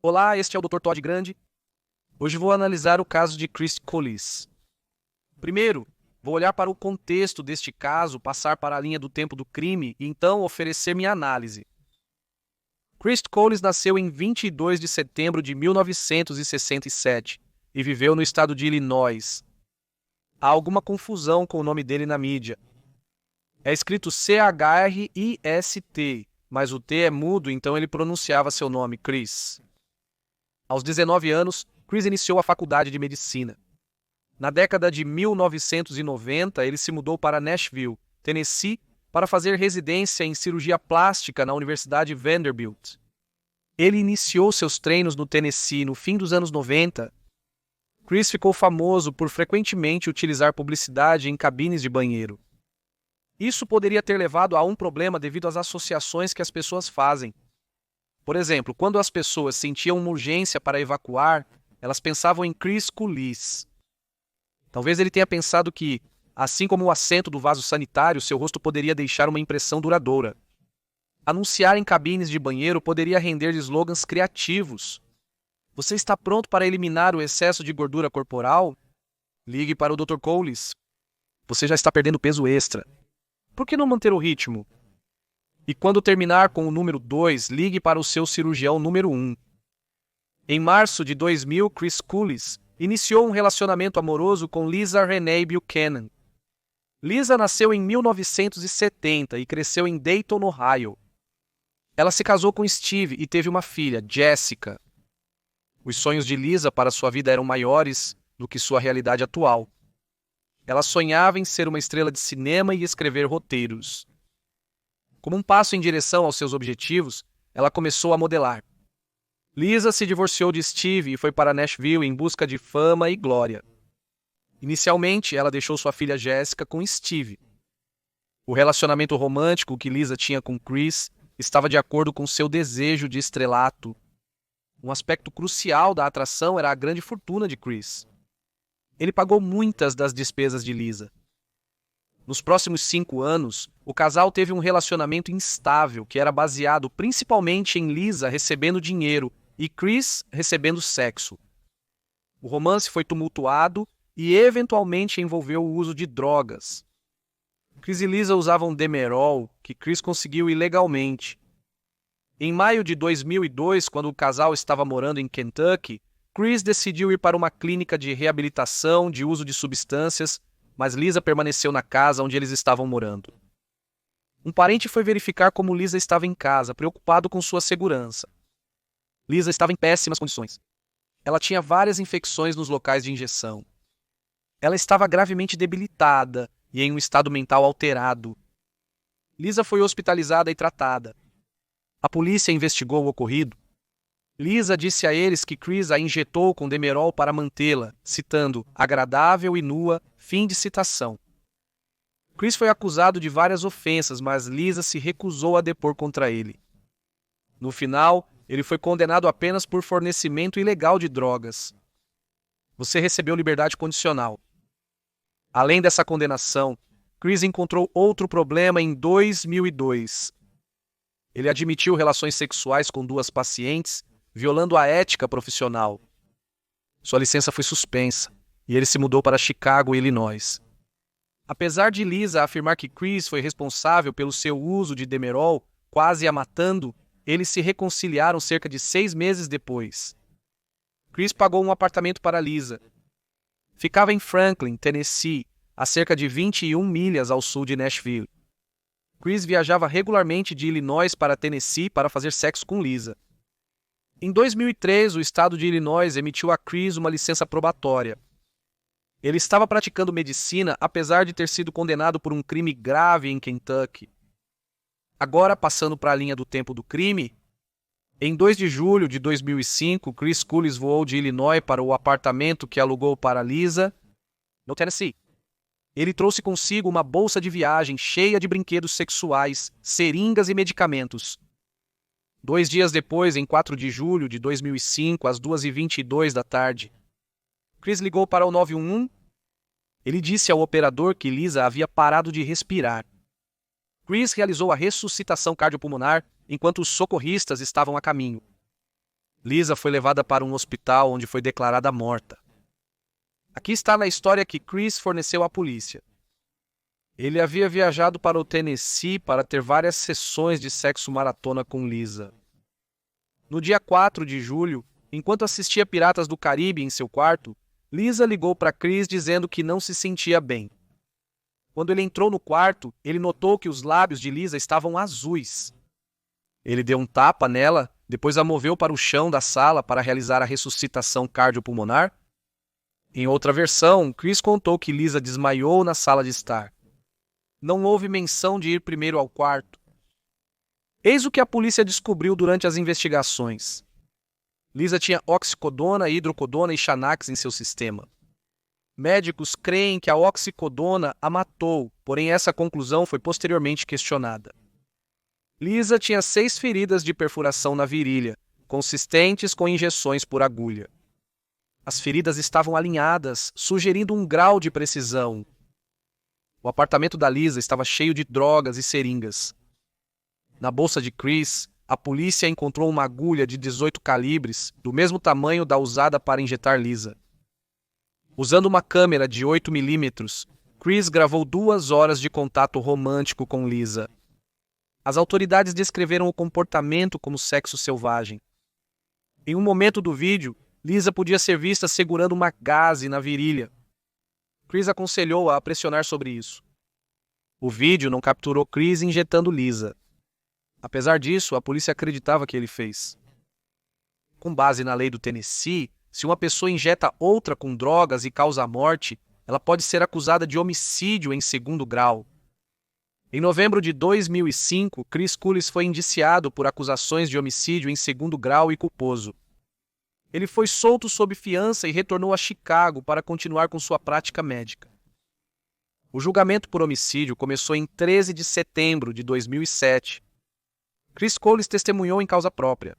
Olá, este é o Dr. Todd Grande. Hoje vou analisar o caso de Chris Collis. Primeiro, vou olhar para o contexto deste caso, passar para a linha do tempo do crime e então oferecer minha análise. Chris Collis nasceu em 22 de setembro de 1967 e viveu no estado de Illinois. Há alguma confusão com o nome dele na mídia. É escrito Christ, mas o T é mudo, então ele pronunciava seu nome, Chris. Aos 19 anos, Chris iniciou a faculdade de medicina. Na década de 1990, ele se mudou para Nashville, Tennessee, para fazer residência em cirurgia plástica na Universidade Vanderbilt. Ele iniciou seus treinos no Tennessee no fim dos anos 90. Chris ficou famoso por frequentemente utilizar publicidade em cabines de banheiro. Isso poderia ter levado a um problema devido às associações que as pessoas fazem. Por exemplo, quando as pessoas sentiam uma urgência para evacuar, elas pensavam em Chris Collis. Talvez ele tenha pensado que, assim como o assento do vaso sanitário, seu rosto poderia deixar uma impressão duradoura. Anunciar em cabines de banheiro poderia render slogans criativos. Você está pronto para eliminar o excesso de gordura corporal? Ligue para o Dr. Collis. Você já está perdendo peso extra. Por que não manter o ritmo? E quando terminar com o número 2, ligue para o seu cirurgião número 1. Em março de 2000, Chris Collis iniciou um relacionamento amoroso com Lisa Renee Buchanan. Lisa nasceu em 1970 e cresceu em Dayton, Ohio. Ela se casou com Steve e teve uma filha, Jessica. Os sonhos de Lisa para sua vida eram maiores do que sua realidade atual. Ela sonhava em ser uma estrela de cinema e escrever roteiros. Como um passo em direção aos seus objetivos, ela começou a modelar. Lisa se divorciou de Steve e foi para Nashville em busca de fama e glória. Inicialmente, ela deixou sua filha Jessica com Steve. O relacionamento romântico que Lisa tinha com Chris estava de acordo com seu desejo de estrelato. Um aspecto crucial da atração era a grande fortuna de Chris. Ele pagou muitas das despesas de Lisa. Nos próximos 5 anos, o casal teve um relacionamento instável que era baseado principalmente em Lisa recebendo dinheiro e Chris recebendo sexo. O romance foi tumultuado e eventualmente envolveu o uso de drogas. Chris e Lisa usavam Demerol, que Chris conseguiu ilegalmente. Em maio de 2002, quando o casal estava morando em Kentucky, Chris decidiu ir para uma clínica de reabilitação de uso de substâncias, mas Lisa permaneceu na casa onde eles estavam morando. Um parente foi verificar como Lisa estava em casa, preocupado com sua segurança. Lisa estava em péssimas condições. Ela tinha várias infecções nos locais de injeção. Ela estava gravemente debilitada e em um estado mental alterado. Lisa foi hospitalizada e tratada. A polícia investigou o ocorrido. Lisa disse a eles que Chris a injetou com Demerol para mantê-la, citando agradável e nua, fim de citação. Chris foi acusado de várias ofensas, mas Lisa se recusou a depor contra ele. No final, ele foi condenado apenas por fornecimento ilegal de drogas. Você recebeu liberdade condicional. Além dessa condenação, Chris encontrou outro problema em 2002. Ele admitiu relações sexuais com 2 pacientes, violando a ética profissional. Sua licença foi suspensa e ele se mudou para Chicago, Illinois. Apesar de Lisa afirmar que Chris foi responsável pelo seu uso de Demerol, quase a matando, eles se reconciliaram cerca de 6 meses depois. Chris pagou um apartamento para Lisa. Ficava em Franklin, Tennessee, a cerca de 21 milhas ao sul de Nashville. Chris viajava regularmente de Illinois para Tennessee para fazer sexo com Lisa. Em 2003, o estado de Illinois emitiu a Chris uma licença probatória. Ele estava praticando medicina apesar de ter sido condenado por um crime grave em Kentucky. Agora, passando para a linha do tempo do crime, em 2 de julho de 2005, Chris Collis voou de Illinois para o apartamento que alugou para Lisa, no Tennessee. Ele trouxe consigo uma bolsa de viagem cheia de brinquedos sexuais, seringas e medicamentos. 2 dias depois, em 4 de julho de 2005, às 2h22 da tarde, Chris ligou para o 911. Ele disse ao operador que Lisa havia parado de respirar. Chris realizou a ressuscitação cardiopulmonar enquanto os socorristas estavam a caminho. Lisa foi levada para um hospital onde foi declarada morta. Aqui está na história que Chris forneceu à polícia. Ele havia viajado para o Tennessee para ter várias sessões de sexo maratona com Lisa. No dia 4 de julho, enquanto assistia Piratas do Caribe em seu quarto, Lisa ligou para Chris dizendo que não se sentia bem. Quando ele entrou no quarto, ele notou que os lábios de Lisa estavam azuis. Ele deu um tapa nela, depois a moveu para o chão da sala para realizar a ressuscitação cardiopulmonar. Em outra versão, Chris contou que Lisa desmaiou na sala de estar. Não houve menção de ir primeiro ao quarto. Eis o que a polícia descobriu durante as investigações. Lisa tinha oxicodona, hidrocodona e Xanax em seu sistema. Médicos creem que a oxicodona a matou, porém essa conclusão foi posteriormente questionada. Lisa tinha 6 feridas de perfuração na virilha, consistentes com injeções por agulha. As feridas estavam alinhadas, sugerindo um grau de precisão. O apartamento da Lisa estava cheio de drogas e seringas. Na bolsa de Chris, a polícia encontrou uma agulha de 18 calibres, do mesmo tamanho da usada para injetar Lisa. Usando uma câmera de 8 milímetros, Chris gravou 2 horas de contato romântico com Lisa. As autoridades descreveram o comportamento como sexo selvagem. Em um momento do vídeo, Lisa podia ser vista segurando uma gaze na virilha. Chris aconselhou-a a pressionar sobre isso. O vídeo não capturou Chris injetando Lisa. Apesar disso, a polícia acreditava que ele fez. Com base na lei do Tennessee, se uma pessoa injeta outra com drogas e causa a morte, ela pode ser acusada de homicídio em 2º grau. Em novembro de 2005, Chris Cooley foi indiciado por acusações de homicídio em 2º grau e culposo. Ele foi solto sob fiança e retornou a Chicago para continuar com sua prática médica. O julgamento por homicídio começou em 13 de setembro de 2007. Chris Cooley testemunhou em causa própria.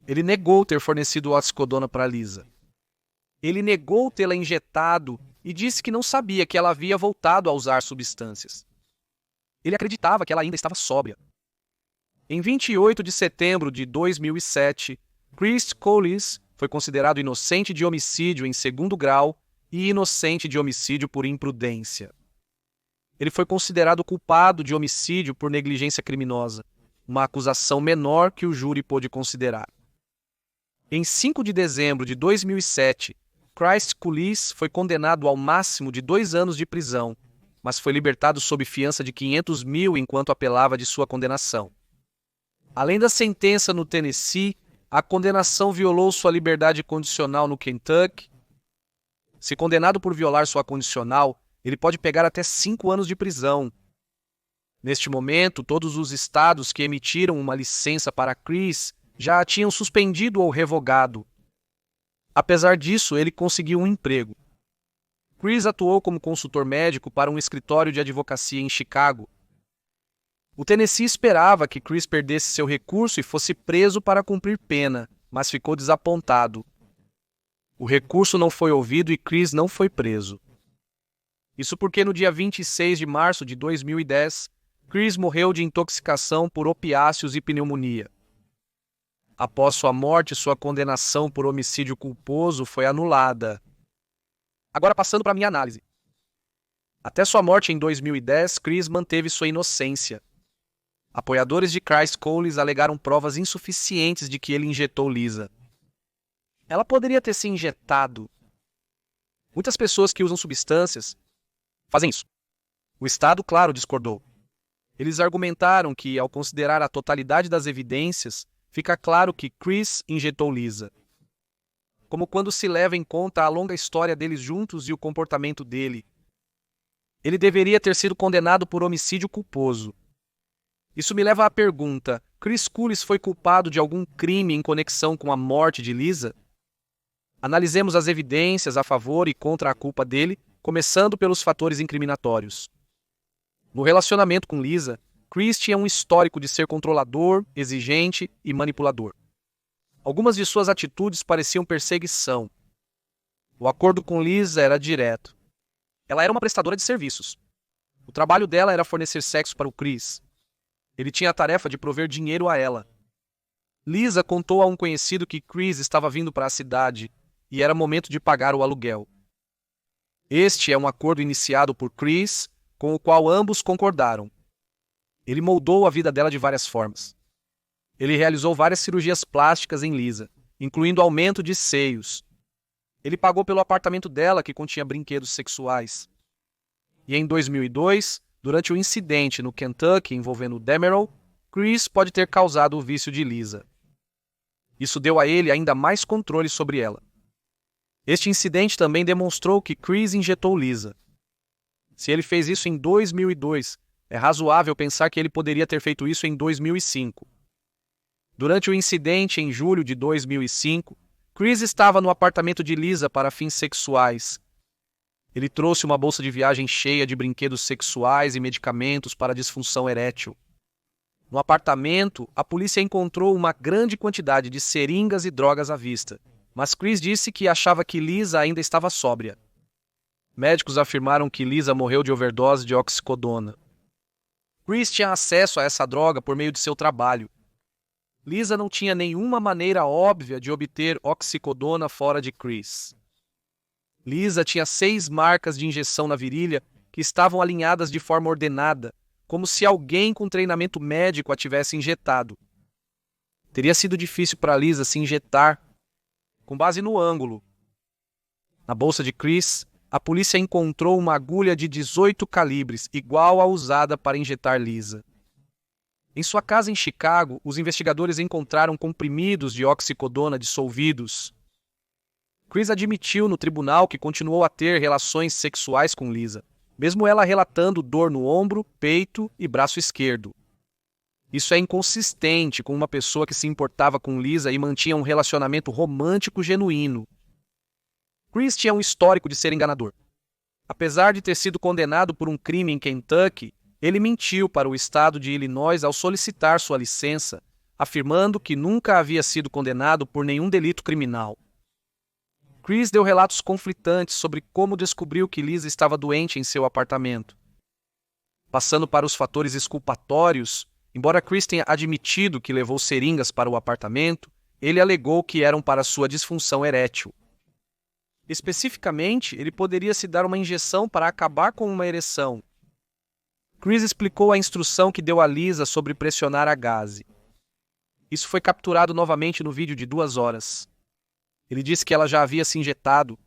Ele negou ter fornecido oxicodona para Lisa. Ele negou tê-la injetado e disse que não sabia que ela havia voltado a usar substâncias. Ele acreditava que ela ainda estava sóbria. Em 28 de setembro de 2007, Chris Cooley foi considerado inocente de homicídio em 2º grau e inocente de homicídio por imprudência. Ele foi considerado culpado de homicídio por negligência criminosa, uma acusação menor que o júri pôde considerar. Em 5 de dezembro de 2007, Chris Cooley foi condenado ao máximo de 2 anos de prisão, mas foi libertado sob fiança de 500 mil enquanto apelava de sua condenação. Além da sentença no Tennessee, a condenação violou sua liberdade condicional no Kentucky. Se condenado por violar sua condicional, ele pode pegar até 5 anos de prisão. Neste momento, todos os estados que emitiram uma licença para Chris já a tinham suspendido ou revogado. Apesar disso, ele conseguiu um emprego. Chris atuou como consultor médico para um escritório de advocacia em Chicago. O Tennessee esperava que Chris perdesse seu recurso e fosse preso para cumprir pena, mas ficou desapontado. O recurso não foi ouvido e Chris não foi preso. Isso porque no dia 26 de março de 2010, Chris morreu de intoxicação por opiáceos e pneumonia. Após sua morte, sua condenação por homicídio culposo foi anulada. Agora passando para minha análise. Até sua morte em 2010, Chris manteve sua inocência. Apoiadores de Chris Cooley alegaram provas insuficientes de que ele injetou Lisa. Ela poderia ter se injetado. Muitas pessoas que usam substâncias fazem isso. O Estado, claro, discordou. Eles argumentaram que, ao considerar a totalidade das evidências, fica claro que Chris injetou Lisa. Como quando se leva em conta a longa história deles juntos e o comportamento dele. Ele deveria ter sido condenado por homicídio culposo. Isso me leva à pergunta: Chris Cooley foi culpado de algum crime em conexão com a morte de Lisa? Analisemos as evidências a favor e contra a culpa dele, começando pelos fatores incriminatórios. No relacionamento com Lisa, Chris tinha um histórico de ser controlador, exigente e manipulador. Algumas de suas atitudes pareciam perseguição. O acordo com Lisa era direto. Ela era uma prestadora de serviços. O trabalho dela era fornecer sexo para o Chris. Ele tinha a tarefa de prover dinheiro a ela. Lisa contou a um conhecido que Chris estava vindo para a cidade e era momento de pagar o aluguel. Este é um acordo iniciado por Chris, com o qual ambos concordaram. Ele moldou a vida dela de várias formas. Ele realizou várias cirurgias plásticas em Lisa, incluindo aumento de seios. Ele pagou pelo apartamento dela, que continha brinquedos sexuais. E em 2002, durante um incidente no Kentucky envolvendo Demerol, Chris pode ter causado o vício de Lisa. Isso deu a ele ainda mais controle sobre ela. Este incidente também demonstrou que Chris injetou Lisa. Se ele fez isso em 2002, é razoável pensar que ele poderia ter feito isso em 2005. Durante o incidente em julho de 2005, Chris estava no apartamento de Lisa para fins sexuais. Ele trouxe uma bolsa de viagem cheia de brinquedos sexuais e medicamentos para disfunção erétil. No apartamento, a polícia encontrou uma grande quantidade de seringas e drogas à vista, mas Chris disse que achava que Lisa ainda estava sóbria. Médicos afirmaram que Lisa morreu de overdose de oxicodona. Chris tinha acesso a essa droga por meio de seu trabalho. Lisa não tinha nenhuma maneira óbvia de obter oxicodona fora de Chris. Lisa tinha 6 marcas de injeção na virilha que estavam alinhadas de forma ordenada, como se alguém com treinamento médico a tivesse injetado. Teria sido difícil para Lisa se injetar com base no ângulo. Na bolsa de Chris, a polícia encontrou uma agulha de 18 calibres, igual à usada para injetar Lisa. Em sua casa em Chicago, os investigadores encontraram comprimidos de oxicodona dissolvidos. Chris admitiu no tribunal que continuou a ter relações sexuais com Lisa, mesmo ela relatando dor no ombro, peito e braço esquerdo. Isso é inconsistente com uma pessoa que se importava com Lisa e mantinha um relacionamento romântico genuíno. Chris tinha um histórico de ser enganador. Apesar de ter sido condenado por um crime em Kentucky, ele mentiu para o estado de Illinois ao solicitar sua licença, afirmando que nunca havia sido condenado por nenhum delito criminal. Chris deu relatos conflitantes sobre como descobriu que Lisa estava doente em seu apartamento. Passando para os fatores exculpatórios, embora Chris tenha admitido que levou seringas para o apartamento, ele alegou que eram para sua disfunção erétil. Especificamente, ele poderia se dar uma injeção para acabar com uma ereção. Chris explicou a instrução que deu a Lisa sobre pressionar a gaze. Isso foi capturado novamente no vídeo de 2 horas. Ele disse que ela já havia se injetado.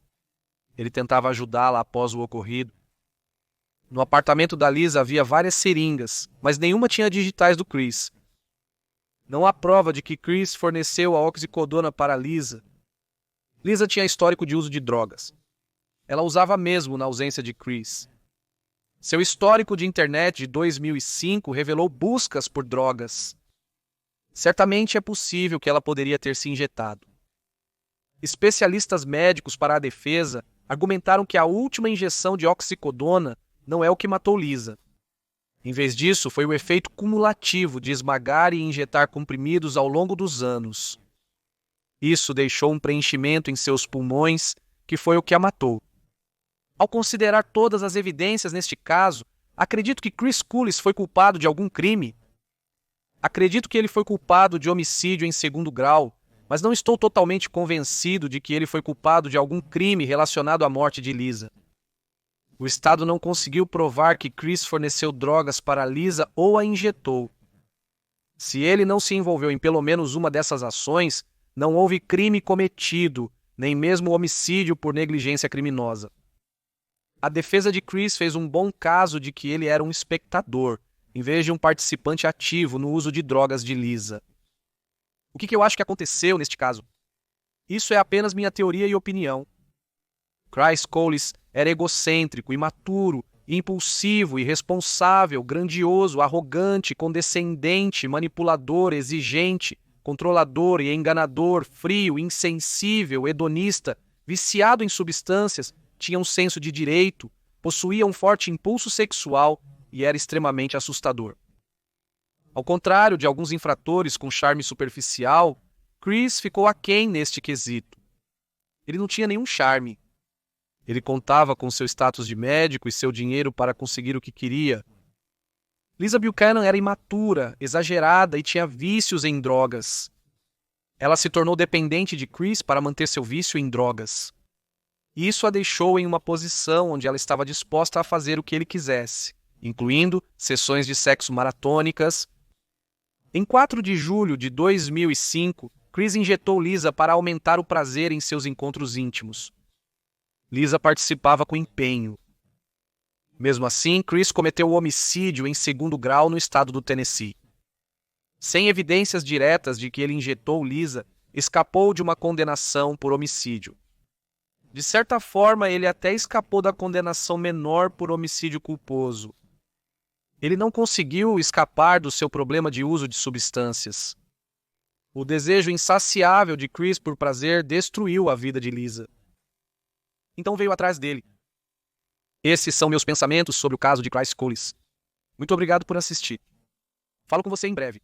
Ele tentava ajudá-la após o ocorrido. No apartamento da Lisa havia várias seringas, mas nenhuma tinha digitais do Chris. Não há prova de que Chris forneceu a oxicodona para Lisa. Lisa tinha histórico de uso de drogas. Ela usava mesmo na ausência de Chris. Seu histórico de internet de 2005 revelou buscas por drogas. Certamente é possível que ela poderia ter se injetado. Especialistas médicos para a defesa argumentaram que a última injeção de oxicodona não é o que matou Lisa. Em vez disso, foi o efeito cumulativo de esmagar e injetar comprimidos ao longo dos anos. Isso deixou um preenchimento em seus pulmões, que foi o que a matou. Ao considerar todas as evidências neste caso, acredito que Chris Cullis foi culpado de algum crime. Acredito que ele foi culpado de homicídio em 2º grau, mas não estou totalmente convencido de que ele foi culpado de algum crime relacionado à morte de Lisa. O Estado não conseguiu provar que Chris forneceu drogas para Lisa ou a injetou. Se ele não se envolveu em pelo menos uma dessas ações, não houve crime cometido, nem mesmo homicídio por negligência criminosa. A defesa de Chris fez um bom caso de que ele era um espectador, em vez de um participante ativo no uso de drogas de Lisa. O que eu acho que aconteceu neste caso? Isso é apenas minha teoria e opinião. Chris Cullis era egocêntrico, imaturo, impulsivo, irresponsável, grandioso, arrogante, condescendente, manipulador, exigente, controlador e enganador, frio, insensível, hedonista, viciado em substâncias, tinha um senso de direito, possuía um forte impulso sexual e era extremamente assustador. Ao contrário de alguns infratores com charme superficial, Chris ficou aquém neste quesito. Ele não tinha nenhum charme. Ele contava com seu status de médico e seu dinheiro para conseguir o que queria. Lisa Buchanan era imatura, exagerada e tinha vícios em drogas. Ela se tornou dependente de Chris para manter seu vício em drogas. E isso a deixou em uma posição onde ela estava disposta a fazer o que ele quisesse, incluindo sessões de sexo maratônicas. Em 4 de julho de 2005, Chris injetou Lisa para aumentar o prazer em seus encontros íntimos. Lisa participava com empenho. Mesmo assim, Chris cometeu o homicídio em 2º grau no estado do Tennessee. Sem evidências diretas de que ele injetou Lisa, escapou de uma condenação por homicídio. De certa forma, ele até escapou da condenação menor por homicídio culposo. Ele não conseguiu escapar do seu problema de uso de substâncias. O desejo insaciável de Chris por prazer destruiu a vida de Lisa. Então veio atrás dele. Esses são meus pensamentos sobre o caso de Chris Coles. Muito obrigado por assistir. Falo com você em breve.